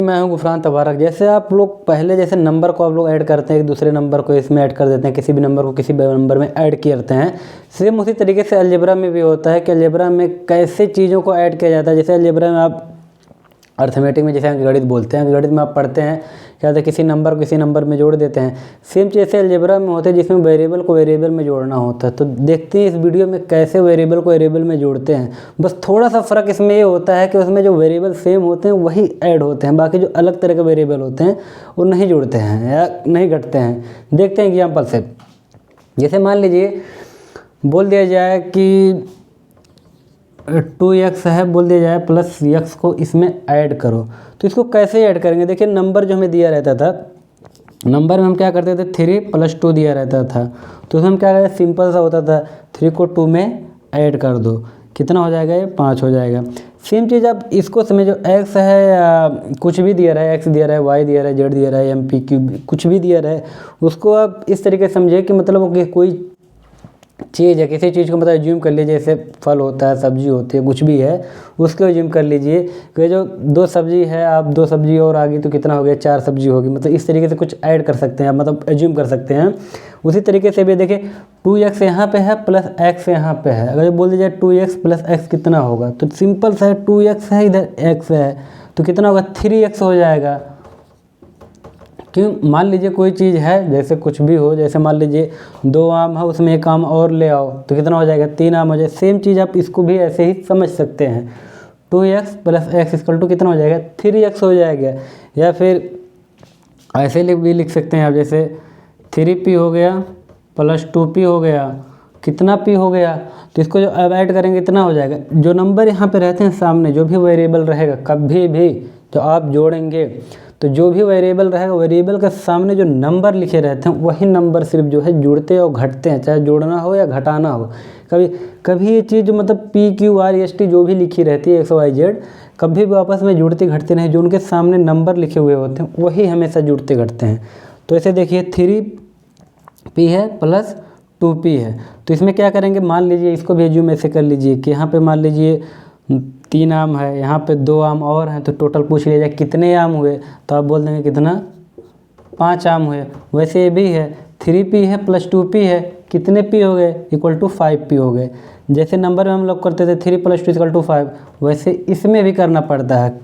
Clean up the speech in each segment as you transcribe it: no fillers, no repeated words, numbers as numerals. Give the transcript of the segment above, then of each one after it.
मैं हूं गुफरान तबारक। जैसे आप लोग पहले जैसे नंबर को आप लोग ऐड करते हैं, एक दूसरे नंबर को इसमें ऐड कर देते हैं, किसी भी नंबर को किसी भी नंबर में ऐड करते हैं, सेम उसी तरीके से अलजेब्रा में भी होता है कि अलजेब्रा में कैसे चीज़ों को ऐड किया जाता है। जैसे अलजेब्रा में आप अर्थमेटिक में जैसे अंकगणित बोलते हैं, अंकगणित में आप पढ़ते हैं क्या होता है, किसी नंबर को किसी नंबर में जोड़ देते हैं। सेम चीज़ ऐसे अलजेब्रा में होते हैं जिसमें वेरिएबल को वेरिएबल में जोड़ना होता है। तो देखते हैं इस वीडियो में कैसे वेरिएबल को वेरिएबल में जोड़ते हैं। बस थोड़ा सा फ़र्क इसमें ये होता है कि उसमें जो वेरिएबल सेम होते हैं वही ऐड होते हैं, बाकी जो अलग तरह के वेरिएबल होते हैं वो नहीं जुड़ते हैं या नहीं घटते हैं। देखते हैं एग्जाम्पल से। जैसे मान लीजिए बोल दिया जाए कि 2x है, बोल दिया जाए प्लस x को इसमें ऐड करो, तो इसको कैसे ऐड करेंगे। देखिए नंबर जो हमें दिया रहता था, नंबर में हम क्या करते थे 3 + 2 दिया रहता था, तो उसमें हम क्या करते, सिंपल सा होता था 3 को 2 में ऐड कर दो, कितना हो जाएगा, ये 5 हो जाएगा। सेम चीज़ आप इसको समझो, x है या कुछ भी दिया रहा है, x दिया रहा है, y दिया रहा है, z दिया रहा है, MP कुछ भी दिया रहा है, उसको आप इस तरीके से समझिए कि मतलब कि कोई चीज़ है, किसी चीज़ को मतलब एज्यूम कर लीजिए, जैसे फल होता है, सब्जी होती है, कुछ भी है, उसको एज्यूम कर लीजिए कि जो 2 सब्जी है, आप 2 सब्जी और आगे तो कितना हो गया, 4 सब्जी होगी। मतलब इस तरीके से कुछ ऐड कर सकते हैं, मतलब एज्यूम कर सकते हैं। उसी तरीके से भी देखिए 2x यहाँ पे है प्लस x यहाँ पे है, अगर बोल दिया जाए 2x + x कितना होगा, तो सिंपल सा है 2x है, इधर x है, तो कितना होगा, 3x हो जाएगा। क्यों, मान लीजिए कोई चीज़ है, जैसे कुछ भी हो, जैसे मान लीजिए 2 आम है, उसमें 1 आम और ले आओ, तो कितना हो जाएगा, 3 आम हो जाएगा। सेम चीज़ आप इसको भी ऐसे ही समझ सकते हैं, 2x + x = कितना हो जाएगा, 3x हो जाएगा। या फिर ऐसे भी लिख सकते हैं आप, जैसे 3p हो गया प्लस 2p हो गया, कितना p हो गया, तो इसको जो अब ऐड करेंगे इतना हो जाएगा। जो नंबर यहाँ पे रहते हैं सामने, जो भी वेरिएबल रहेगा, कभी भी जो आप जोड़ेंगे, तो जो भी वेरिएबल रहेगा, वेरिएबल के सामने जो नंबर लिखे रहते हैं वही नंबर सिर्फ जो है जुड़ते और घटते हैं, चाहे जोड़ना हो या घटाना हो। कभी ये चीज़ जो मतलब P Q R S T जो भी लिखी रहती है, XYZ, कभी भी आपस में जुड़ते घटते नहीं, जो उनके सामने नंबर लिखे हुए होते हैं वही हमेशा जुड़ते घटते हैं। तो ऐसे देखिए 3p है प्लस 2p है, तो इसमें क्या करेंगे, मान लीजिए इसको भी एज्यूम ऐसे कर लीजिए कि यहाँ पे मान लीजिए 3 आम है, यहाँ पे 2 आम और हैं, तो टोटल पूछ लिया जाए कितने आम हुए, तो आप बोल देंगे कितना, 5 आम हुए। वैसे ये भी है 3p है प्लस 2p है, कितने p हो गए, = 5p हो गए। जैसे नंबर में हम लोग करते थे 3 + 2 = 5, वैसे इसमें भी करना पड़ता है।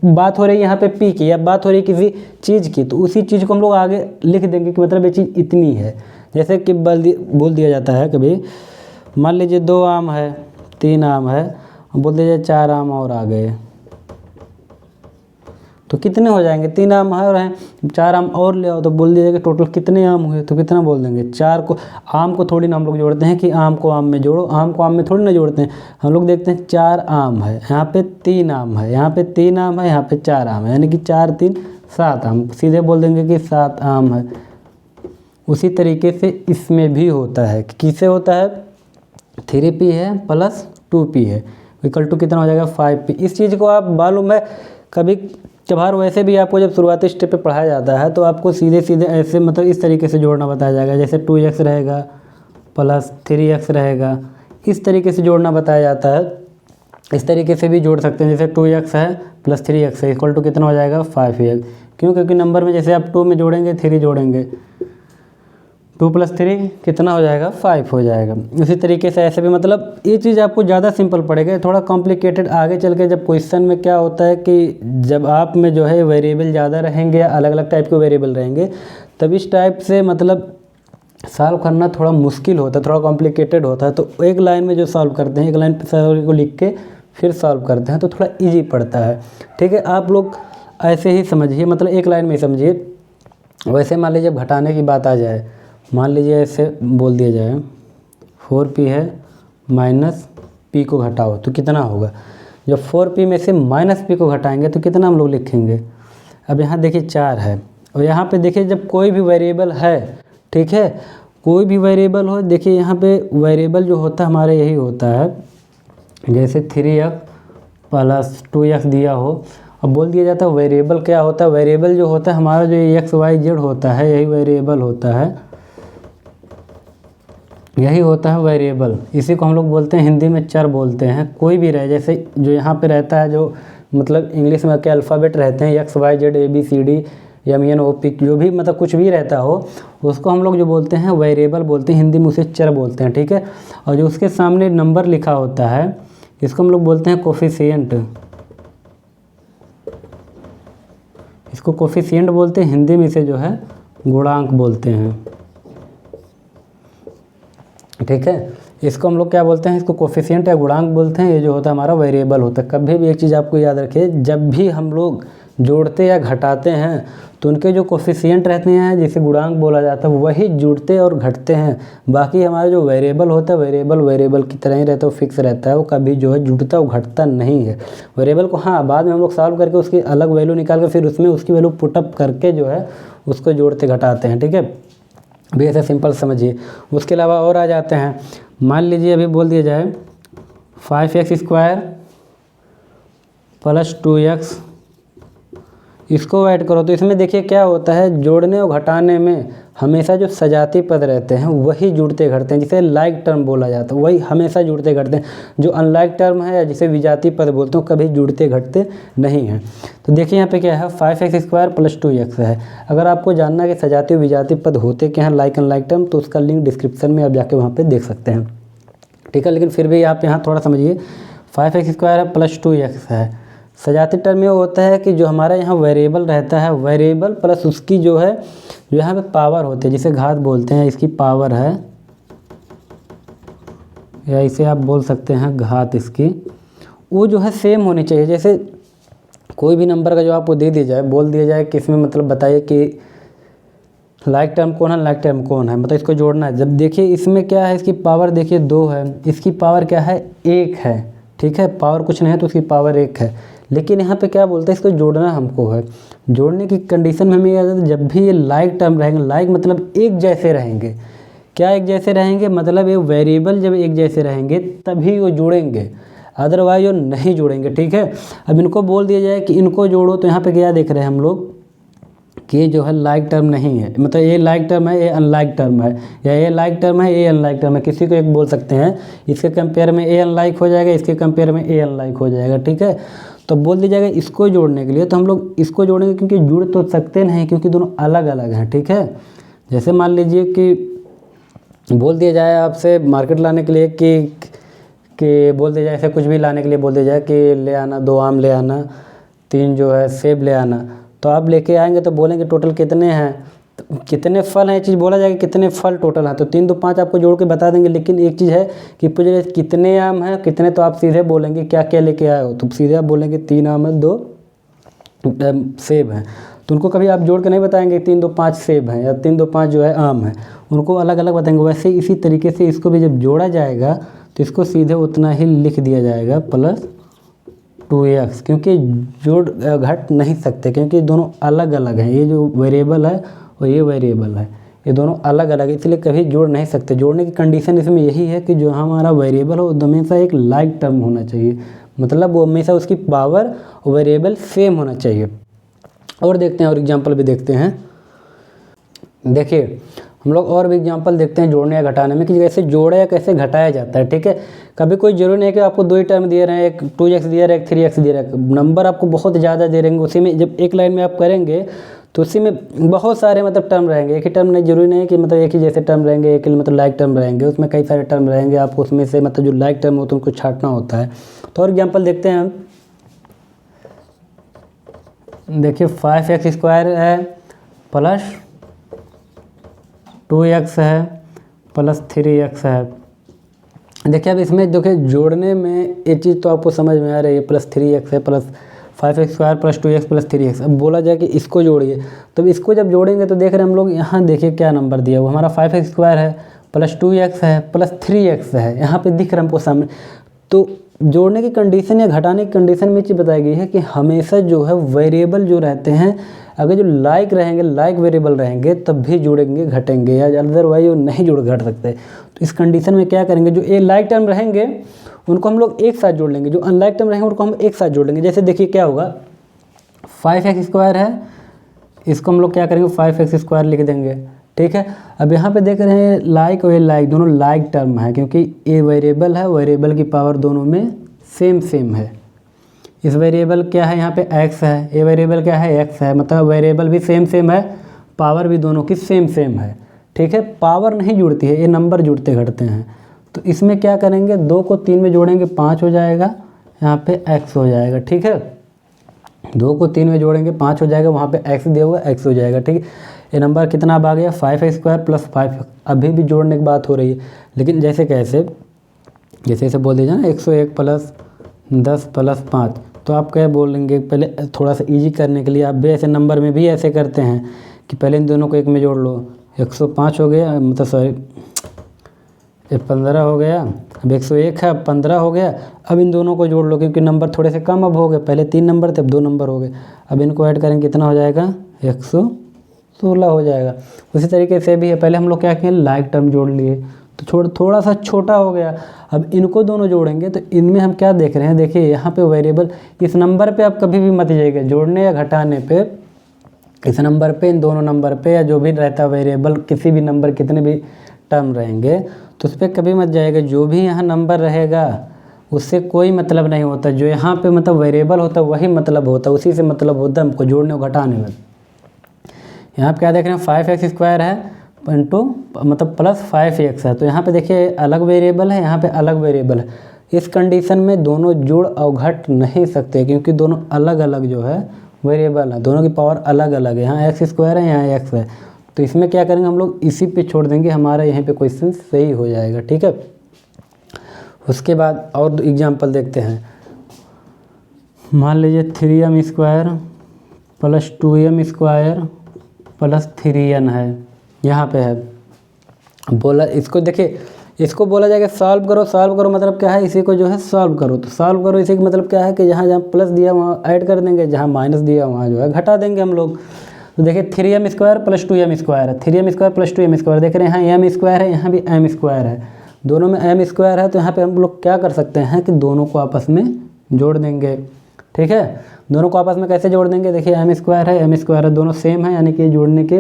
बात हो रही है यहाँ पे p की, या बात हो रही है किसी चीज़ की, तो उसी चीज़ को हम लोग आगे लिख देंगे कि मतलब ये चीज़ इतनी है। जैसे कि बोल दिया जाता है कभी, मान लीजिए 2 आम है, 3 आम है, बोल दीजिए 4 आम और आ गए, तो कितने हो जाएंगे, 3 आम है और हैं, 4 आम और ले आओ, तो बोल दीजिए कि टोटल कितने आम हुए, तो कितना बोल देंगे, 4 को, आम को थोड़ी ना हम लोग जोड़ते हैं कि आम को आम में जोड़ो, आम को आम में थोड़ी ना जोड़ते हैं। हम लोग देखते हैं 4 आम है, यहाँ पे 3 आम है, यहाँ पे 3 आम है, यहाँ पे 4 आम है, यानी कि 4 3 7 आम, सीधे बोल देंगे कि 7 आम है। उसी तरीके से इसमें भी होता है, किससे होता है, 3p है प्लस 2p है, = कितना हो जाएगा, 5p। इस चीज़ को आप मालूम है, कभी कभार वैसे भी आपको जब शुरुआती स्टेप पे पढ़ाया जाता है तो आपको सीधे सीधे ऐसे मतलब इस तरीके से जोड़ना बताया जाएगा। जैसे 2x रहेगा प्लस 3x रहेगा, इस तरीके से जोड़ना बताया जाता है। इस तरीके से भी जोड़ सकते हैं, जैसे 2x है प्लस 3x है, = कितना हो जाएगा, 5x। क्यों, क्योंकि नंबर में जैसे आप 2 में जोड़ेंगे 3 जोड़ेंगे, 2 + 3 कितना हो जाएगा, 5 हो जाएगा। उसी तरीके से ऐसे भी, मतलब ये चीज़ आपको ज़्यादा सिंपल पड़ेगा, थोड़ा कॉम्प्लिकेटेड आगे चल के जब क्वेश्चन में क्या होता है कि जब आप में जो है वेरिएबल ज़्यादा रहेंगे या अलग अलग टाइप के वेरिएबल रहेंगे, तब इस टाइप से मतलब सॉल्व करना थोड़ा मुश्किल होता है, थोड़ा कॉम्प्लिकेटेड होता है। तो एक लाइन में जो सॉल्व करते हैं, एक लाइन पर को लिख के फिर सॉल्व करते हैं, तो थोड़ा ईजी पड़ता है। ठीक है, आप लोग ऐसे ही समझिए, मतलब एक लाइन में समझिए। वैसे मान लीजिए जब घटाने की बात आ जाए, मान लीजिए ऐसे बोल दिया जाए 4p है माइनस p को घटाओ, तो कितना होगा। जब 4p में से -p को घटाएंगे तो कितना हम लोग लिखेंगे। अब यहाँ देखिए 4 है, और यहाँ पे देखिए जब कोई भी वेरिएबल है, ठीक है, कोई भी वेरिएबल हो, देखिए यहाँ पे वेरिएबल जो होता है हमारे यही होता है, जैसे 3x प्लस 2x दिया हो। अब बोल दिया जाता है वेरिएबल क्या होता है, वेरिएबल जो होता है हमारा जो XYZ होता है, यही वेरिएबल होता है, यही होता है वेरिएबल। इसी को हम लोग बोलते हैं, हिंदी में चर बोलते हैं। कोई भी रहे, जैसे जो यहाँ पे रहता है, जो मतलब इंग्लिश में क्या अल्फ़ाबेट रहते हैं XYZ ABCD MN OP जो भी मतलब कुछ भी रहता हो उसको हम लोग जो बोलते हैं वेरिएबल बोलते हैं, हिंदी में उसे चर बोलते हैं, ठीक है। और जो उसके सामने नंबर लिखा होता है इसको हम लोग बोलते हैं कोफिशिएंट, इसको कोफिशिएंट बोलते हैं, हिंदी में इसे जो है गुणांक बोलते हैं, ठीक है। इसको हम लोग क्या बोलते हैं, इसको कोफिशिएंट या गुणांक बोलते हैं। ये जो होता है हमारा वेरिएबल होता है। कभी भी एक चीज़ आपको याद रखिए, जब भी हम लोग जोड़ते या घटाते हैं तो उनके जो कोफिशिएंट रहते हैं जिसे गुणांक बोला जाता है वही जुड़ते और घटते हैं। बाकी हमारा जो वेरिएबल होता है वेरिएबल की तरह ही रहता है, वो फिक्स रहता है, वो कभी जो है जुड़ता और घटता नहीं है। वेरिएबल को हाँ बाद में हम लोग सॉल्व करके उसकी अलग वैल्यू निकाल कर फिर उसमें उसकी वैल्यू पुटअप करके जो है उसको जोड़ते घटाते हैं, ठीक है। अभी ऐसा सिंपल समझिए। उसके अलावा और आ जाते हैं, मान लीजिए अभी बोल दिया जाए 5x² + 2x, इसको ऐड करो तो इसमें देखिए क्या होता है, जोड़ने और घटाने में हमेशा जो सजाती पद रहते हैं वही जुड़ते घटते हैं, जिसे लाइक टर्म बोला जाता है, वही हमेशा जुड़ते घटते हैं। जो अनलाइक टर्म है या जिसे विजातीय पद बोलते हैं कभी जुड़ते घटते नहीं हैं। तो देखिए यहाँ पे क्या है 5x² + 2x है। अगर आपको जानना है कि सजातीय और विजातीय पद होते क्या हैं, लाइक अनलाइक टर्म, तो उसका लिंक डिस्क्रिप्शन में आप जाके वहाँ पर देख सकते हैं, ठीक है। लेकिन फिर भी आप यहाँ थोड़ा समझिए, 5x² + 2x है। सजाती टर्म में होता है कि जो हमारा यहाँ वेरिएबल रहता है, वेरिएबल प्लस उसकी जो है जो यहाँ पे पावर होती है जिसे घात बोलते हैं, इसकी पावर है या इसे आप बोल सकते हैं घात इसकी, वो जो है सेम होनी चाहिए। जैसे कोई भी नंबर का जो आपको दे दिया जाए, बोल दिया जाए कि इसमें मतलब बताइए कि लाइक टर्म कौन है, लाइक टर्म कौन है, मतलब इसको जोड़ना है। जब देखिए इसमें क्या है, इसकी पावर देखिए 2 है, इसकी पावर क्या है 1 है, ठीक है। पावर कुछ नहीं है तो उसकी पावर 1 है। लेकिन यहाँ पे क्या बोलते हैं, इसको जोड़ना हमको है। जोड़ने की कंडीशन में हमें याद है जब भी ये लाइक टर्म रहेंगे, लाइक मतलब एक जैसे रहेंगे। क्या एक जैसे रहेंगे, मतलब ये वेरिएबल जब एक जैसे रहेंगे तभी वो जुड़ेंगे, अदरवाइज वो नहीं जुड़ेंगे, ठीक है। अब इनको बोल दिया जाए कि इनको जोड़ो, तो यहाँ पे क्या देख रहे हैं हम लोग कि ये जो है लाइक टर्म नहीं है, मतलब ये लाइक टर्म है ये अनलाइक टर्म है, या ये लाइक टर्म है ये अनलाइक टर्म है। किसी को एक बोल सकते हैं, इसके कंपेयर में ए अनलाइक हो जाएगा, इसके कंपेयर में ए अनलाइक हो जाएगा, ठीक है। तो बोल दिया जाएगा इसको जोड़ने के लिए, तो हम लोग इसको जोड़ेंगे क्योंकि जुड़ तो सकते नहीं क्योंकि दोनों अलग अलग हैं, ठीक है। जैसे मान लीजिए कि बोल दिया जाए आपसे मार्केट लाने के लिए कि बोल दिया जाए ऐसे कुछ भी लाने के लिए बोल दिया जाए कि ले आना 2 आम ले आना, 3 जो है सेब ले आना, तो आप लेके आएंगे तो बोलेंगे टोटल कितने हैं, तो कितने फल हैं, ये चीज़ बोला जाएगा कितने फल टोटल हैं, तो 3 2 5 आपको जोड़ के बता देंगे। लेकिन एक चीज़ है कि पूछे कितने आम हैं कितने, तो आप सीधे बोलेंगे क्या क्या लेके आए हो, तो सीधे आप बोलेंगे 3 आम है 2 सेब हैं। तो उनको कभी आप जोड़ के नहीं बताएंगे 3 2 5 सेब हैं या 3 2 5 जो है आम है, उनको अलग अलग बताएंगे। वैसे इसी तरीके से इसको भी जब जोड़ा जाएगा तो इसको सीधे उतना ही लिख दिया जाएगा +2x, क्योंकि जोड़ घट नहीं सकते क्योंकि दोनों अलग अलग हैं। ये जो वेरिएबल है और ये वेरिएबल है, ये दोनों अलग अलग है, इसलिए कभी जोड़ नहीं सकते। जोड़ने की कंडीशन इसमें यही है कि जो हमारा वेरिएबल हो वो हमेशा एक लाइक टर्म होना चाहिए, मतलब वो हमेशा उसकी पावर और वेरिएबल सेम होना चाहिए। और देखते हैं और एग्जांपल भी देखते हैं। देखिए हम लोग और भी एग्जांपल देखते हैं जोड़ने या घटाने में कि कैसे जोड़ा या कैसे घटाया जाता है, ठीक है। कभी कोई जरूरी नहीं है कि आपको 2 ही टर्म दिए रहे हैं, एक 2x दिया रहा है एक 3x दिया रहा है, नंबर आपको बहुत ज़्यादा दे रहेंगे, उसी में जब एक लाइन में आप करेंगे तो उसी में बहुत सारे मतलब टर्म रहेंगे। एक ही टर्म नहीं, जरूरी नहीं है कि मतलब एक ही जैसे टर्म रहेंगे, एक ही मतलब लाइक टर्म रहेंगे, उसमें कई सारे टर्म रहेंगे। आपको उसमें से मतलब जो लाइक टर्म होता है उनको छांटना होता है। तो और एग्जाम्पल देखते हैं हम। देखिए 5x² है + 2x है +3x है। देखिए अब इसमें देखिए जोड़ने में एक चीज़ तो आपको समझ में आ रही है, +3x है +5x² + 2x + 3x। अब बोला जाए कि इसको जोड़िए, तो इसको जब जोड़ेंगे तो देख रहे हैं हम लोग यहाँ देखिए क्या नंबर दिया हुआ हमारा 5x² है +2x है +3x है, यहाँ पे दिख रहा है हमको सामने। तो जोड़ने की कंडीशन या घटाने की कंडीशन में चीज़ बताई गई है कि हमेशा जो है वेरिएबल जो रहते हैं अगर जो लाइक रहेंगे, लाइक वेरिएबल रहेंगे तब भी जुड़ेंगे घटेंगे, या अदरवाइज वो नहीं जुड़ घट सकते। तो इस कंडीशन में क्या करेंगे, जो ए लाइक टर्म रहेंगे उनको हम लोग एक साथ जोड़ लेंगे, जो अनलाइक टर्म रहेंगे उनको हम एक साथ जोड़ लेंगे। जैसे देखिए क्या होगा 5x² है, इसको हम लोग क्या करेंगे 5x² लिख देंगे, ठीक है। अब यहाँ पे देख रहे हैं लाइक और लाइक दोनों लाइक टर्म है क्योंकि ए वेरिएबल है, वेरिएबल की पावर दोनों में सेम है। इस वेरिएबल क्या है यहाँ पे x है, ये वेरिएबल क्या है x है, मतलब वेरिएबल भी सेम सेम है, पावर भी दोनों की सेम सेम है, ठीक है। पावर नहीं जुड़ती है, ये नंबर जुड़ते घटते हैं। तो इसमें क्या करेंगे, 2 को 3 में जोड़ेंगे 5 हो जाएगा, यहाँ पे x हो जाएगा, ठीक है। 2 को 3 में जोड़ेंगे 5 हो जाएगा, वहाँ पे x दिया हुआ x हो जाएगा, ठीक है। ये नंबर कितना अब आ गया 5x² + 5। अभी भी जोड़ने की बात हो रही है, लेकिन जैसे कैसे, जैसे ऐसे बोल दीजिए ना 101 + 10 + 5, तो आप क्या बोलेंगे, पहले थोड़ा सा इजी करने के लिए आप भी ऐसे नंबर में भी ऐसे करते हैं कि पहले इन दोनों को एक में जोड़ लो। 105 हो गया, मतलब सॉरी 15 हो गया, अब 101 है, अब 15 हो गया। अब इन दोनों को जोड़ लो, क्योंकि नंबर थोड़े से कम अब हो गए, पहले 3 नंबर थे अब 2 नंबर हो गए। अब इनको ऐड करेंगे कितना हो जाएगा, 116 हो जाएगा। उसी तरीके से भी है, पहले हम लोग क्या किए, लाइक टर्म जोड़ लिए तो थोड़ा सा छोटा हो गया। अब इनको दोनों जोड़ेंगे तो इनमें हम क्या देख रहे हैं, देखिए यहाँ पे वेरिएबल, इस नंबर पे आप कभी भी मत जाइएगा जोड़ने या घटाने पे, इस नंबर पे, इन दोनों नंबर पे या जो भी रहता है वेरिएबल, किसी भी नंबर कितने भी टर्म रहेंगे तो उस पर कभी मत जाएगा। जो भी यहाँ नंबर रहेगा उससे कोई मतलब नहीं होता, जो यहाँ पे मतलब वेरिएबल होता है वही मतलब होता है, उसी से मतलब होता है हमको जोड़ने और घटाने में। यहाँ पे क्या देख रहे हैं 5x² है इंटू मतलब प्लस 5x है, तो यहाँ पे देखिए अलग वेरिएबल है, यहाँ पे अलग वेरिएबल है। इस कंडीशन में दोनों जोड़ और घट नहीं सकते, क्योंकि दोनों अलग अलग जो है वेरिएबल है, दोनों की पावर अलग अलग है। यहाँ x² है, यहाँ x है, तो इसमें क्या करेंगे हम लोग इसी पे छोड़ देंगे, हमारा यहीं पे क्वेश्चन सही हो जाएगा, ठीक है। उसके बाद और एग्जाम्पल देखते हैं। मान लीजिए 3m² + 2m² + 3n है, यहाँ पे है बोला। इसको देखिए, इसको बोला जाएगा सॉल्व करो। सॉल्व करो मतलब क्या है, इसी को जो है सॉल्व करो। तो सॉल्व करो इसी का मतलब क्या है कि जहाँ जहाँ प्लस दिया वहाँ ऐड कर देंगे, जहाँ माइनस दिया वहाँ जो है घटा देंगे हम लोग। तो देखिए 3m² + 2m² है, 3m² + 2m², देख रहे हैं यहाँ m² है, यहाँ भी m² है, दोनों में m² है। तो यहाँ पे हम लोग क्या कर सकते हैं कि दोनों को आपस में जोड़ देंगे, ठीक है। दोनों को आपस में कैसे जोड़ देंगे, देखिए m² है, m² है, दोनों सेम है, यानी कि जोड़ने के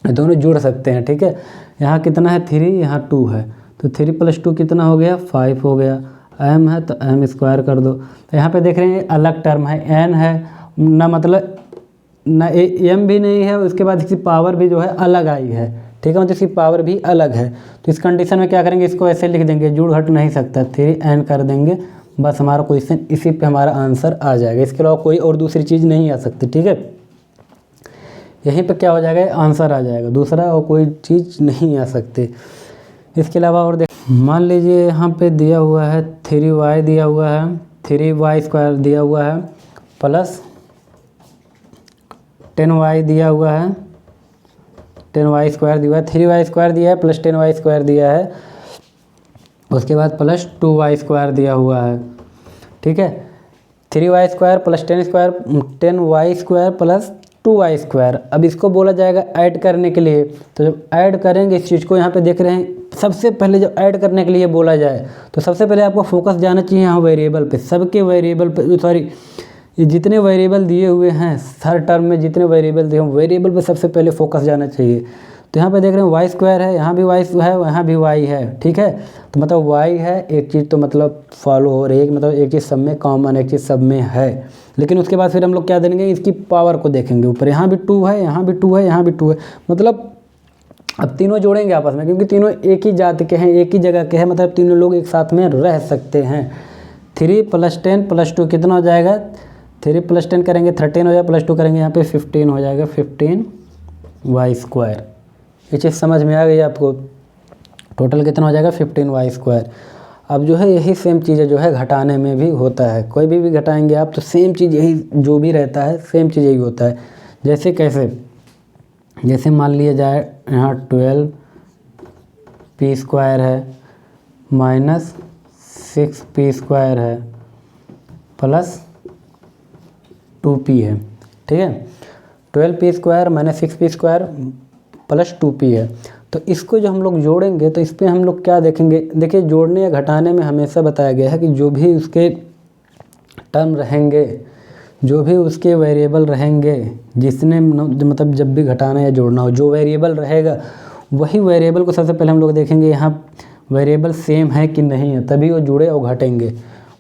दोनों जुड़ सकते हैं, ठीक है। यहाँ कितना है 3, यहाँ 2 है, तो 3 + 2 कितना हो गया 5 हो गया, m है तो m² कर दो। तो यहाँ पे देख रहे हैं अलग टर्म है, n है ना, मतलब ना m भी नहीं है, उसके बाद इसकी पावर भी जो है अलग आई है, ठीक है, मतलब इसकी पावर भी अलग है। तो इस कंडीशन में क्या करेंगे, इसको ऐसे लिख देंगे, जुड़ घट नहीं सकता, 3n कर देंगे, बस हमारा क्वेश्चन इसी पे हमारा आंसर आ जाएगा। इसके अलावा कोई और दूसरी चीज़ नहीं आ सकती, ठीक है। यहीं पे क्या हो जाएगा, आंसर आ जाएगा, दूसरा और कोई चीज़ नहीं आ सकती। इसके अलावा और देख, मान लीजिए यहाँ पे दिया हुआ है 3y दिया हुआ है, 3y² दिया हुआ है प्लस 10y दिया हुआ है, 10y² दिया है, 3y² दिया है प्लस 10y² दिया है, उसके बाद प्लस 2y² दिया हुआ है, ठीक है। 3y² + 10y² plus 2y²। अब इसको बोला जाएगा ऐड करने के लिए। तो जब ऐड करेंगे इस चीज़ को, यहाँ पे देख रहे हैं, सबसे पहले जब ऐड करने के लिए बोला जाए तो सबसे पहले आपको फोकस जाना चाहिए यहाँ वेरिएबल पे, सबके वेरिएबल पे, सॉरी ये जितने वेरिएबल दिए हुए हैं हर टर्म में, जितने वेरिएबल दिए हुए वेरिएबल पे सबसे पहले फोकस जाना चाहिए। तो यहाँ पे देख रहे हैं y² है, यहाँ भी y है, यहाँ भी y है, ठीक है। तो मतलब y है, एक चीज़ तो मतलब फॉलो हो रही है, मतलब एक चीज़ सब में कॉमन, एक चीज़ सब में है। लेकिन उसके बाद फिर हम लोग क्या देंगे, इसकी पावर को देखेंगे ऊपर, यहाँ भी 2 है, यहाँ भी 2 है, यहाँ भी 2 है, मतलब अब तीनों जोड़ेंगे आपस में, क्योंकि तीनों एक ही जाति के हैं, एक ही जगह के हैं, मतलब तीनों लोग एक साथ में रह सकते हैं। 3 + 10 + 2 कितना हो जाएगा, 3 + 10 करेंगे 13 हो जाएगा, प्लस 2 करेंगे यहाँ पे 15 हो जाएगा, 15y²। ये चीज़ समझ में आ गई आपको, टोटल कितना हो जाएगा 15y²। अब जो है यही सेम चीज़ें जो है घटाने में भी होता है, कोई भी घटाएंगे आप तो सेम चीज़ यही जो भी रहता है, सेम चीज़ यही होता है। जैसे कैसे, जैसे मान लिया जाए यहाँ 12p² है माइनस 6p² है प्लस 2p है, ठीक है। 12p² minus 6p² plus 2p है। तो इसको जो हम लोग जोड़ेंगे तो इस पर हम लोग क्या देखेंगे, देखिए जोड़ने या घटाने में हमेशा बताया गया है कि जो भी उसके टर्म रहेंगे, जो भी उसके वेरिएबल रहेंगे, जिसने मतलब जब भी घटाना या जोड़ना हो, जो वेरिएबल रहेगा वही वेरिएबल को सबसे पहले हम लोग देखेंगे यहाँ वेरिएबल सेम है कि नहीं है, तभी वो जुड़े और घटेंगे।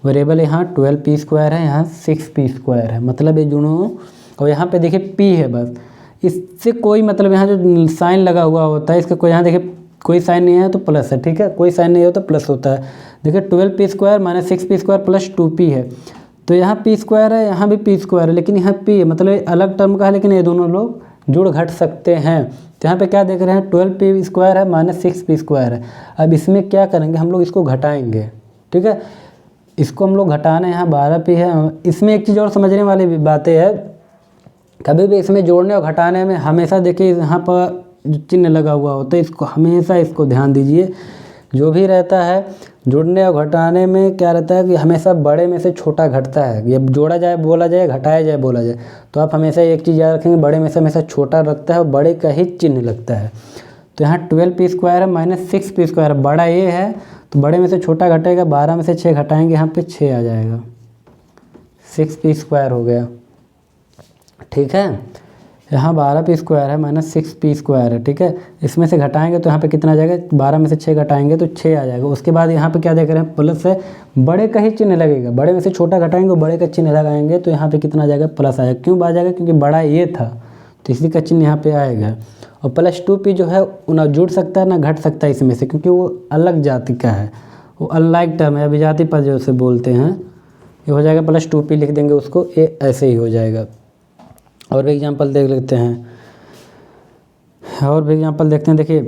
वेरिएबल यहाँ 12p² है, यहाँ 6p² है, मतलब ये दोनों। और यहाँ पे देखिए p है बस, इससे कोई मतलब यहाँ जो साइन लगा हुआ होता है इसका कोई, यहाँ देखिए कोई साइन नहीं है तो प्लस है, ठीक है, कोई साइन नहीं हो तो प्लस होता है। देखिए 12p² minus 6p² plus 2p है, तो यहाँ p² है, यहाँ भी p² है, लेकिन यहाँ p है, मतलब अलग टर्म का है, लेकिन ये दोनों लोग जुड़ घट सकते हैं। तो यहाँ पे क्या देख रहे हैं, 12p² है माइनस 6p² है। अब इसमें क्या करेंगे, हम लोग इसको घटाएंगे, ठीक है, इसको हम लोग घटाना है, यहाँ 12p है। इसमें एक चीज़ और समझने वाली बातें है, कभी भी इसमें जोड़ने और घटाने में हमेशा देखिए यहाँ पर जो चिन्ह लगा हुआ होता है इसको हमेशा इसको ध्यान दीजिए। जो भी रहता है जोड़ने और घटाने में क्या रहता है कि हमेशा बड़े में से छोटा घटता है। ये जोड़ा जाए बोला जाए, घटाया जाए बोला जाए, तो आप हमेशा एक चीज़ याद रखेंगे, बड़े में से हमेशा छोटा रखता है और बड़े का ही चिन्ह लगता है। तो यहाँ 12p² है माइनस 6p², बड़ा ये है तो बड़े में से छोटा घटेगा, 12 में से 6 घटाएंगे, यहाँ पे 6 आ जाएगा, 6p² हो गया, ठीक है। यहाँ 12p² है माइनस 6p² है, ठीक है, इसमें से घटाएंगे तो यहाँ पे कितना आ जाएगा, 12 में से 6 घटाएंगे तो 6 आ जाएगा। उसके बाद यहाँ पे क्या देख रहे हैं, प्लस है, बड़े का ही चिन्ह लगेगा, बड़े में से छोटा घटाएंगे और बड़े का चिन्ह लगाएंगे तो यहाँ पे कितना आ जाएगा, प्लस आएगा। क्यों आ जाएगा, क्योंकि बड़ा ये था तो इसी का चिन्ह यहाँ पे आएगा। और प्लस 2p जो है ना जुड़ सकता है ना घट सकता है इसमें से, क्योंकि वो अलग जाति का है, वो अनलाइक टर्म है, अभिजाति पद जो उसे बोलते हैं। ये हो जाएगा प्लस 2p लिख देंगे उसको, ये ऐसे ही हो जाएगा। और भी एग्जांपल देख लेते हैं, और भी एग्जांपल देखते हैं। देखिए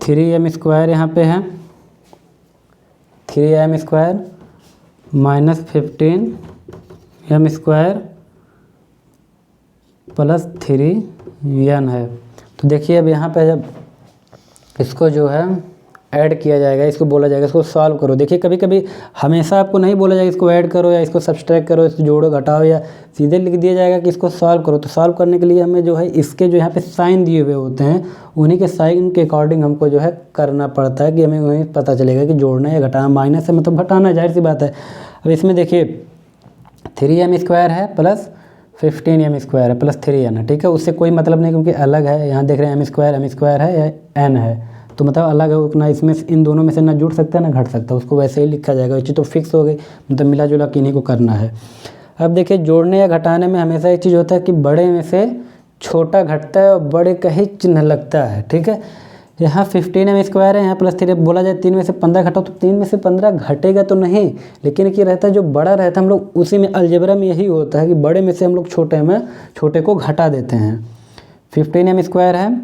3m² यहाँ पे है, 3m² minus 15m² plus 3n है। तो देखिए अब यहाँ पे जब इसको जो है ऐड किया जाएगा, इसको बोला जाएगा इसको सॉल्व करो। देखिए कभी कभी हमेशा आपको नहीं बोला जाएगा इसको ऐड करो या इसको सब्सट्रैक्ट करो, इसको जोड़ो घटाओ, या सीधे लिख दिया जाएगा कि इसको सॉल्व करो। तो सॉल्व करने के लिए हमें जो है इसके जो यहाँ पे साइन दिए हुए होते हैं उन्हीं के साइन के अकॉर्डिंग हमको जो है करना पड़ता है, कि हमें वहीं पता चलेगा कि जोड़ना या घटाना। माइनस है मतलब घटाना, जाहिर सी बात है। अब इसमें देखिए 3m² है प्लस 15m² है प्लस 3n है, ठीक है, उससे कोई मतलब नहीं क्योंकि अलग है। यहाँ देख रहे हैं m² है या n है, तो मतलब अलग है, उतना इसमें इन दोनों में से ना जुड़ सकता है ना घट सकता है, उसको वैसे ही लिखा जाएगा। ये चीज़ तो फिक्स हो गई, मतलब मिला जुला किन्हीं को करना है। अब देखिए जोड़ने या घटाने में हमेशा एक चीज़ होता है कि बड़े में से छोटा घटता है और बड़े का ही चिन्ह लगता है, ठीक है। यहाँ 15m² है, यहाँ प्लस 3 बोला जाए 3 में से 15 घटाओ तो 3 में से 15 घटेगा तो नहीं, लेकिन क्या रहता है जो बड़ा रहता है हम लोग उसी में, अलजेब्रा में यही होता है कि बड़े में से हम लोग छोटे को घटा देते हैं। 15m² है,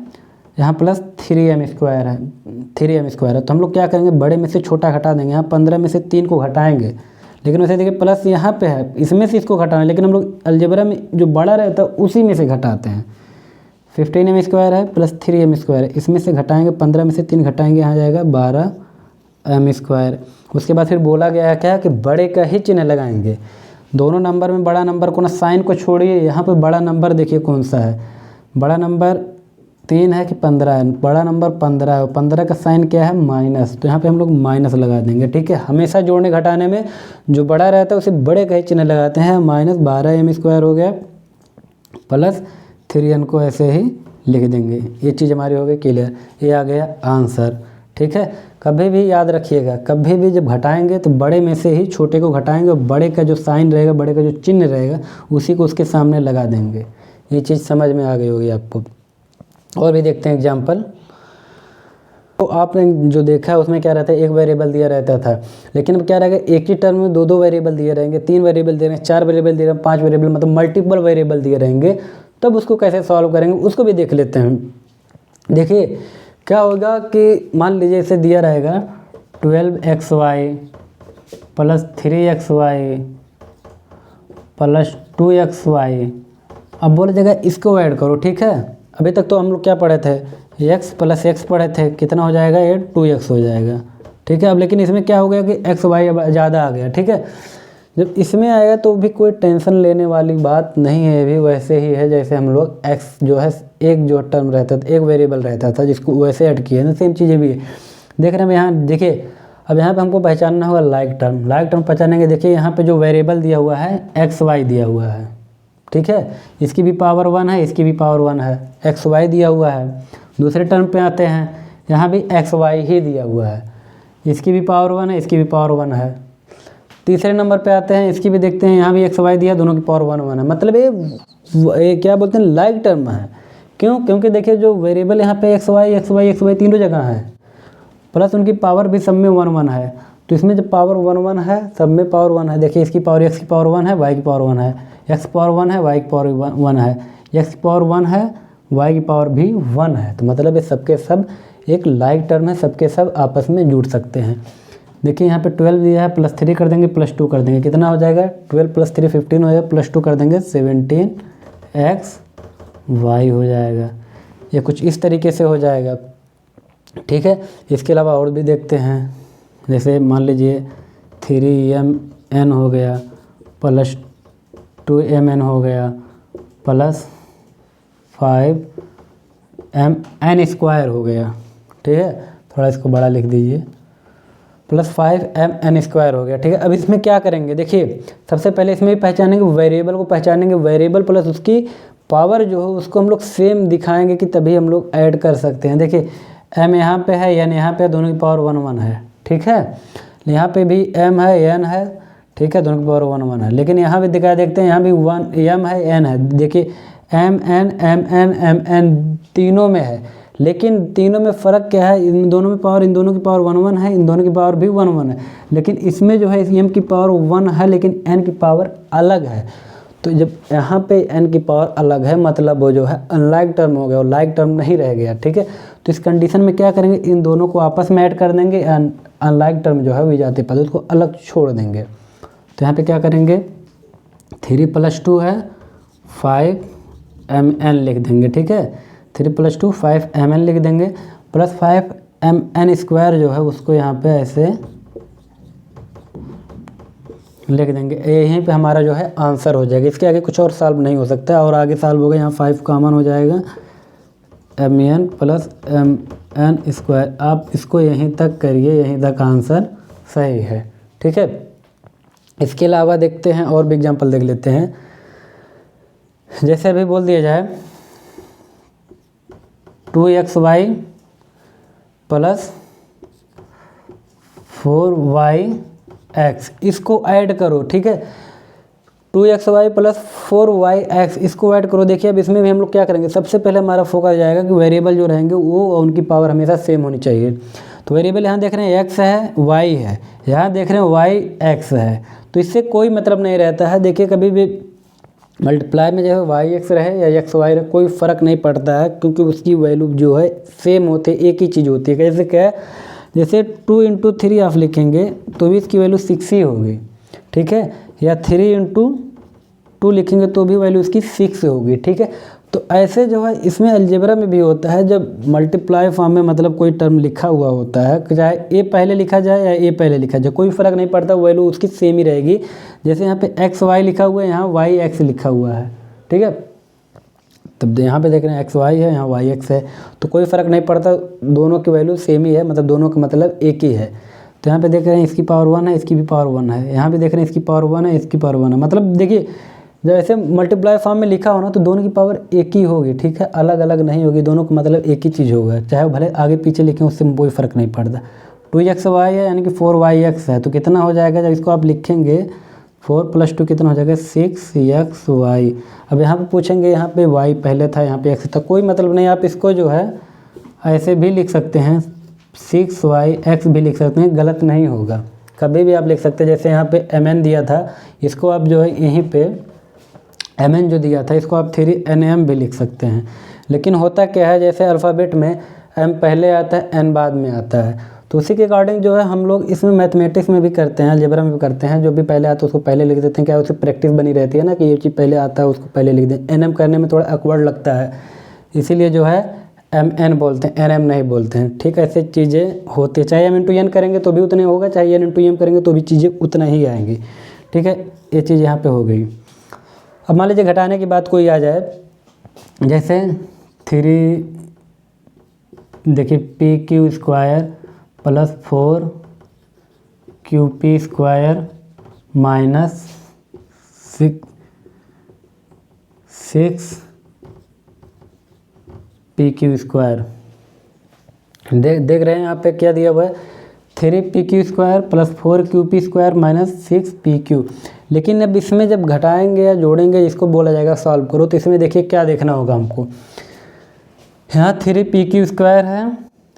यहाँ प्लस 3m² है, 3m² है, तो हम लोग क्या करेंगे बड़े में से छोटा घटा देंगे। यहाँ 15 में से 3 को घटाएंगे, लेकिन वैसे देखिए प्लस यहाँ पे है, इसमें से इसको घटाना है, लेकिन हम लोग अलजेब्रा में जो बड़ा रहता है उसी में से घटाते हैं। 15m² है प्लस 3m² है, इसमें से घटाएंगे, 15 में से 3 घटाएंगे, यहाँ जाएगा 12m²। उसके बाद फिर बोला गया है क्या कि बड़े का ही चिन्ह लगाएंगे। दोनों नंबर में बड़ा नंबर को ना, साइन को छोड़िए, यहाँ पे बड़ा नंबर देखिए कौन सा है, बड़ा नंबर 3 है कि 15 है, बड़ा नंबर 15 है, 15 का साइन क्या है माइनस, तो यहाँ पे हम लोग माइनस लगा देंगे, ठीक है। हमेशा जोड़ने घटाने में जो बड़ा रहता है उसे बड़े का ही चिन्ह लगाते हैं। माइनस 12m² हो गया प्लस 3n को ऐसे ही लिख देंगे। ये चीज़ हमारी हो गई क्लियर, ये आ गया आंसर, ठीक है। कभी भी याद रखिएगा, कभी भी जब घटाएंगे तो बड़े में से ही छोटे को घटाएंगे और बड़े का जो साइन रहेगा, बड़े का जो चिन्ह रहेगा उसी को उसके सामने लगा देंगे। ये चीज़ समझ में आ गई होगी आपको। और भी देखते हैं एग्जाम्पल। तो आपने जो देखा है उसमें क्या रहता है, एक वेरिएबल दिया रहता था, लेकिन अब क्या रहेगा एक ही टर्म में दो वेरिएबल दिए रहेंगे, 3 वेरिएबल दे रहे हैं, 4 वेरिएबल दे रहे हैं, 5 वेरिएबल, मतलब मल्टीपल वेरिएबल दिए रहेंगे, तब उसको कैसे सॉल्व करेंगे उसको भी देख लेते हैं। देखिए क्या होगा कि मान लीजिए इसे दिया रहेगा 12xy plus 3xy plus 2xy। अब बोला जाएगा इसको ऐड करो, ठीक है। अभी तक तो हम लोग क्या पढ़े थे, x प्लस x पढ़े थे, कितना हो जाएगा, ये 2x हो जाएगा, ठीक है। अब लेकिन इसमें क्या हो गया कि x y अब ज़्यादा आ गया, ठीक है। जब इसमें आएगा तो भी कोई टेंशन लेने वाली बात नहीं है, ये भी वैसे ही है जैसे हम लोग x जो है एक जो टर्म रहता था, एक वेरिएबल रहता था जिसको वैसे ऐड किया ना, सेम चीज़ें भी देख रहे हैं। यहाँ देखिए अब यहाँ पे हमको पहचानना होगा लाइक टर्म। लाइक टर्म पहचानेंगे, देखिए यहाँ पे जो वेरिएबल दिया हुआ है xy दिया हुआ है, ठीक है, इसकी भी पावर 1 है, इसकी भी पावर 1 है, xy दिया हुआ है। दूसरे टर्म पे आते हैं, यहाँ भी xy ही दिया हुआ है, इसकी भी पावर 1 है, इसकी भी पावर 1 है। तीसरे नंबर पे आते हैं, इसकी भी देखते हैं, यहाँ भी एक्स वाई दिया, दोनों की पावर 1 1 है, मतलब ये क्या बोलते हैं लाइक टर्म है। क्यों? क्योंकि देखिए जो वेरिएबल यहाँ पे एक्स वाई तीनों जगह है, प्लस उनकी पावर भी सब में 1 1 है। तो इसमें जब पावर 1 1 है, सब में पावर 1 है, देखिए इसकी पावर एक्स की पावर 1 है, वाई की पावर 1 है, एक्स की पावर 1 है, वाई की पावर 1 है, एक्स की पावर 1 है, वाई की पावर भी 1 है। तो मतलब ये सबके सब एक लाइक टर्म है, सबके सब आपस में जुड़ सकते हैं। देखिए यहाँ पे 12 दिया है, +3 कर देंगे, +2 कर देंगे, कितना हो जाएगा? 12 + 3 15 हो जाएगा, +2 कर देंगे 17x y हो जाएगा। ये कुछ इस तरीके से हो जाएगा, ठीक है। इसके अलावा और भी देखते हैं, जैसे मान लीजिए 3mn हो गया, +2mn हो गया, +5mn² हो गया, ठीक है। थोड़ा इसको बड़ा लिख दीजिए, +5mn² हो गया, ठीक है। अब इसमें क्या करेंगे, देखिए सबसे पहले इसमें पहचानेंगे वेरिएबल को, पहचानेंगे वेरिएबल प्लस उसकी पावर जो है उसको हम लोग सेम दिखाएंगे कि तभी हम लोग ऐड कर सकते हैं। देखिए m यहाँ पे है, n यहाँ पे, दोनों की पावर 1 1 है, ठीक है। यहाँ पे भी m है, n है, ठीक है, दोनों की पावर 1 1 है। लेकिन यहाँ भी दिखाया, देखते हैं यहाँ भी m है, n है, देखिए m n तीनों में है, लेकिन तीनों में फ़र्क क्या है, इन दोनों में पावर, इन दोनों की पावर 1 1 है, इन दोनों की पावर भी 1 1 है, लेकिन इसमें जो है इस m की पावर 1 है, लेकिन n की पावर अलग है। तो जब यहाँ पे n की पावर अलग है, मतलब वो जो है अनलाइक टर्म हो गया और लाइक टर्म नहीं रह गया, ठीक है। तो इस कंडीशन में क्या करेंगे, इन दोनों को आपस में ऐड कर देंगे, अनलाइक टर्म जो है विजातीय पद उसको अलग छोड़ देंगे। तो यहाँ पे क्या करेंगे, 3 + 2 है, 5mn लिख देंगे, ठीक है। 3 + 2 5mn लिख देंगे, +5mn² जो है उसको यहाँ पे ऐसे लिख देंगे। यहीं पे हमारा जो है आंसर हो जाएगा, इसके आगे कुछ और सॉल्व नहीं हो सकता, और आगे सॉल्व होगा, यहाँ 5 कॉमन हो जाएगा, mn + mn²। आप इसको यहीं तक करिए, यहीं तक आंसर सही है, ठीक है। इसके अलावा देखते हैं और भी एग्जाम्पल देख लेते हैं, जैसे अभी बोल दिया जाए 2xy + 4yx, इसको ऐड करो, ठीक है। 2xy + 4yx इसको ऐड करो। देखिए अब इसमें भी हम लोग क्या करेंगे, सबसे पहले हमारा फोकस जाएगा कि वेरिएबल जो रहेंगे वो उनकी पावर हमेशा सेम होनी चाहिए। तो वेरिएबल यहाँ देख रहे हैं x है, y है, यहाँ देख रहे हैं yx है, तो इससे कोई मतलब नहीं रहता है। देखिए कभी भी मल्टीप्लाई में जो है yx रहे या xy रहे, कोई फ़र्क नहीं पड़ता है, क्योंकि उसकी वैल्यू जो है सेम होती है, एक ही चीज़ होती है। कैसे क्या है, जैसे 2 × 3 आप लिखेंगे तो भी इसकी वैल्यू 6 ही होगी, ठीक है, या 3 × 2 लिखेंगे तो भी वैल्यू इसकी 6 होगी, ठीक है। तो ऐसे जो है इसमें अलजेब्रा में भी होता है, जब मल्टीप्लाई फॉर्म में मतलब कोई टर्म लिखा हुआ होता है, चाहे ए पहले लिखा जाए या ए पहले लिखा जाए, कोई फ़र्क नहीं पड़ता, वैल्यू उसकी सेम ही रहेगी। जैसे यहाँ पे xy लिखा हुआ है, यहाँ yx लिखा हुआ है, ठीक है। तब यहाँ पे देख रहे हैं xy है, यहाँ yx है, तो कोई फ़र्क नहीं पड़ता, दोनों की वैल्यू सेम ही है, मतलब दोनों का मतलब एक ही है। तो यहाँ पे देख रहे हैं इसकी पावर 1 है, इसकी भी पावर 1 है, यहाँ भी देख रहे हैं इसकी पावर 1 है, इसकी पावर 1 है, मतलब देखिए जब ऐसे मल्टीप्लाई फॉर्म में लिखा हो ना तो दोनों की पावर एक ही होगी, ठीक है, अलग अलग नहीं होगी, दोनों का मतलब एक ही चीज़ होगा, चाहे भले आगे पीछे लिखें, उससे कोई फ़र्क नहीं पड़ता। 2xy है यानी कि 4yx है, तो कितना हो जाएगा, जब इसको आप लिखेंगे 4 + 2 कितना हो जाएगा, 6xy। अब यहाँ पे पूछेंगे, यहाँ पे y पहले था, यहाँ पे x था, कोई मतलब नहीं, आप इसको जो है ऐसे भी लिख सकते हैं, 6yx भी लिख सकते हैं, गलत नहीं होगा, कभी भी आप लिख सकते हैं। जैसे यहाँ पे mn दिया था, इसको आप जो है यहीं पे mn जो दिया था इसको आप 3nm भी लिख सकते हैं। लेकिन होता क्या है, जैसे अल्फ़ाबेट में m पहले आता है, n बाद में आता है, तो उसी के अकॉर्डिंग जो है हम लोग इसमें मैथमेटिक्स में भी करते हैं, अलजेब्रा में भी करते हैं, जो भी पहले आता है उसको पहले लिख देते हैं, क्या उससे प्रैक्टिस बनी रहती है ना, कि ये चीज़ पहले आता है उसको पहले लिख दें। nm करने में थोड़ा awkward लगता है, इसीलिए जो है mn बोलते हैं, nm नहीं बोलते हैं, ठीक है। ऐसे चीज़ें होती है, चाहे m × n करेंगे तो भी उतने होगा, चाहे n × m करेंगे तो भी चीज़ें उतना ही आएंगी, ठीक है। ये चीज़ यहाँ पे हो गई। अब मान लीजिए घटाने की बात कोई आ जाए, जैसे 3 देखिए pq² + 4qp² -6pq²। देख रहे हैं यहाँ पे क्या दिया हुआ है, 3pq² plus 4qp² minus 6pq। लेकिन अब इसमें जब घटाएंगे या जोड़ेंगे, इसको बोला जाएगा सॉल्व करो। तो इसमें देखिए क्या देखना होगा हमको, यहाँ 3pq² है,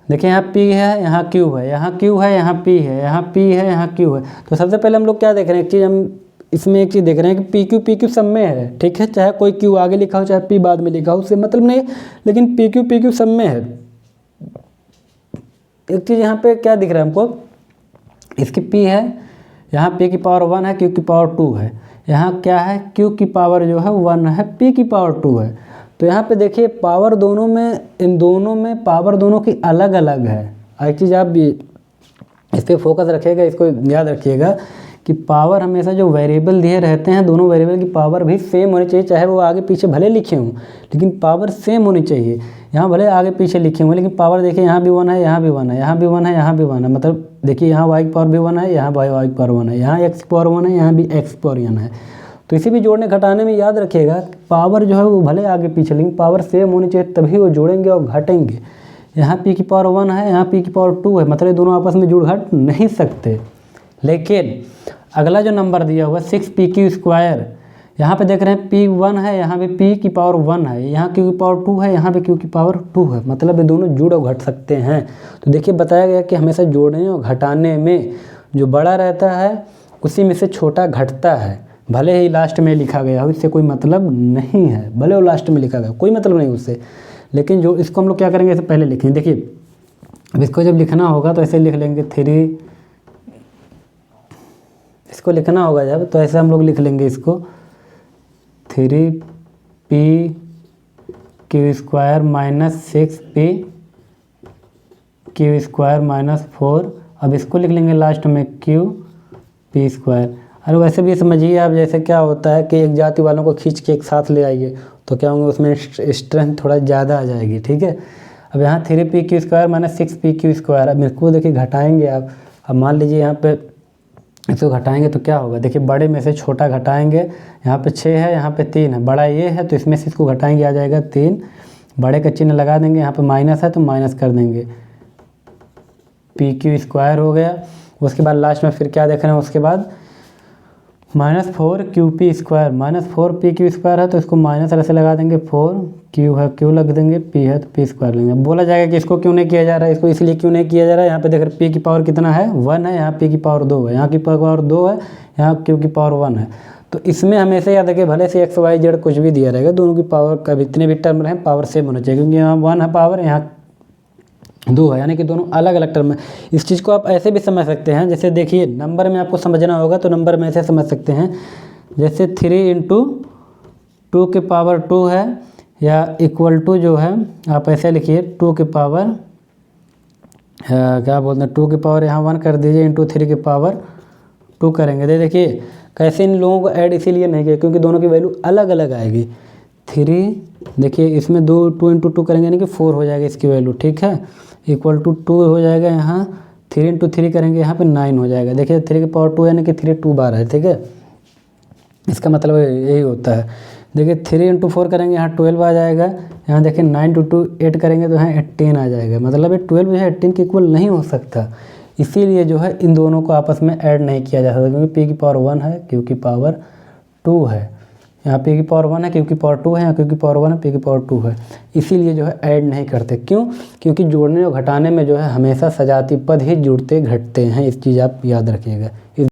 देखिए यहाँ p है, यहाँ q है, यहाँ q है, यहाँ p है, यहाँ p है, यहाँ q है। तो सबसे पहले हम लोग क्या देख रहे हैं, एक चीज़ हम इसमें एक चीज़ देख रहे हैं कि pq सब में है, ठीक है। चाहे कोई q आगे लिखा हो, चाहे p बाद में लिखा हो, उससे मतलब नहीं, लेकिन pq सब में है। एक चीज़ यहाँ पे क्या दिख रहा है हमको, इसकी p है, यहाँ p की पावर 1 है, q की पावर 2 है, यहाँ क्या है, q की पावर जो है 1 है, p की पावर 2 है। तो यहाँ पे देखिए पावर दोनों में, इन दोनों में पावर दोनों की अलग अलग है। एक चीज़ आप इस पर फोकस रखिएगा, इसको याद रखिएगा कि पावर हमेशा जो वेरिएबल दिए रहते हैं, दोनों वेरिएबल की पावर भी सेम होनी चाहिए, चाहे वो आगे पीछे भले लिखे हों, लेकिन पावर सेम होनी चाहिए। यहाँ भले आगे पीछे लिखे हुए, लेकिन पावर देखिए यहाँ भी 1 है, यहाँ भी 1 है, यहाँ भी 1 है, यहाँ भी 1 है। मतलब देखिए यहाँ y की पावर भी 1 है, यहाँ y की पावर 1 है, यहाँ x की पावर 1 है, यहाँ भी x की पावर 1 है। तो इसी भी जोड़ने घटाने में याद रखिएगा, पावर जो है वो भले आगे पीछे, लेकिन पावर सेम होनी चाहिए, तभी वो जोड़ेंगे और घटेंगे। यहाँ p की पावर 1 है, यहाँ p की पावर 2 है, मतलब ये दोनों आपस में जुड़ घट नहीं सकते। लेकिन अगला जो नंबर दिया हुआ है 6pq², यहाँ पे देख रहे हैं p1 है, यहाँ पे p की पावर 1 है, यहाँ q की पावर 2 है, यहाँ पे q की पावर 2 है, मतलब ये दोनों जुड़ और घट सकते हैं। तो देखिए बताया गया कि हमेशा जोड़ने और घटाने में जो बड़ा रहता है उसी में से छोटा घटता है। भले ही लास्ट में लिखा गया हो, इससे कोई मतलब नहीं है, भले वो लास्ट में लिखा गया कोई मतलब नहीं उससे, लेकिन जो इसको हम लोग क्या करेंगे, इसे पहले लिखेंगे। देखिए अब इसको जब लिखना होगा तो ऐसे लिख लेंगे 3, इसको लिखना होगा जब, तो ऐसे हम लोग लिख लेंगे इसको 3pq² माइनस 6pq² माइनस 4। अब इसको लिख लेंगे लास्ट में qp²। अरे वैसे भी समझिए आप, जैसे क्या होता है कि एक जाति वालों को खींच के एक साथ ले आइए तो क्या होंगे, उसमें स्ट्रेंथ थोड़ा ज़्यादा आ जाएगी, ठीक है। अब यहाँ 3pq² माइनस 6pq², अब इसको देखिए घटाएंगे आप। अब मान लीजिए यहाँ पे इसको घटाएंगे तो क्या होगा, देखिए बड़े में से छोटा घटाएंगे, यहाँ पे 6 है, यहाँ पे 3 है, बड़ा ये है, तो इसमें से इसको घटाएंगे आ जाएगा 3, बड़े का चिन्ह लगा देंगे, यहाँ पे माइनस है तो माइनस कर देंगे, pq² हो गया। उसके बाद लास्ट में फिर क्या देख रहे हैं, उसके बाद माइनस 4qp², माइनस 4pq² है तो इसको माइनस ऐसे लगा देंगे, 4q है, q लग देंगे, p है तो p² लेंगे। बोला जाएगा कि इसको क्यों नहीं किया जा रहा है, इसको इसलिए क्यों नहीं किया जा रहा है, यहाँ पे देख रहे p की पावर कितना है, 1 है, यहाँ p की पावर 2 है, यहाँ की पावर 2 है, यहाँ q की पावर 1 है। तो इसमें हमेशा याद रखिए, भले से x y z कुछ भी दिया रहेगा, दोनों की पावर का जितने भी टर्म रहें पावर सेम होना चाहिए, क्योंकि यहाँ 1 है पावर, यहाँ 2 है, यानी कि दोनों अलग अलग टर्म है। इस चीज़ को आप ऐसे भी समझ सकते हैं, जैसे देखिए नंबर में आपको समझना होगा तो नंबर में ऐसे समझ सकते हैं, जैसे 3 × 2 के पावर 2 है, या इक्वल टू जो है आप ऐसे लिखिए 2 के पावर क्या बोलते हैं, 2 के पावर यहाँ 1 कर दीजिए, इंटू 3 के पावर 2 करेंगे। देखिए कैसे इन लोगों को ऐड इसीलिए नहीं किया क्योंकि दोनों की वैल्यू अलग अलग आएगी। 3 देखिए इसमें 2 × 2 करेंगे यानी कि 4 हो जाएगा इसकी वैल्यू, ठीक है, इक्वल टू 2 हो जाएगा, यहाँ 3 × 3 करेंगे, यहाँ पे 9 हो जाएगा। देखिए 3 की पावर 2 यानी कि 3 2 बार है, ठीक है, इसका यही होता है। देखिए 3 × 4 करेंगे, यहाँ 12 आ जाएगा, यहाँ देखिए 9 × 2 8 करेंगे तो यहाँ 18 आ जाएगा, मतलब ये 12 जो है 18 के इक्वल नहीं हो सकता, इसीलिए जो है इन दोनों को आपस में ऐड नहीं किया जा सकता, क्योंकि p की पावर 1 है, q की पावर 2 है, यहाँ p की पावर 1 है, q की पावर 2 है, यहाँ q की पावर 1 है, p की पावर 2 है, इसीलिए जो है ऐड नहीं करते। क्यों? क्योंकि जोड़ने और घटाने में जो है हमेशा सजाती पद ही जुड़ते घटते हैं, इस चीज़ आप याद रखिएगा।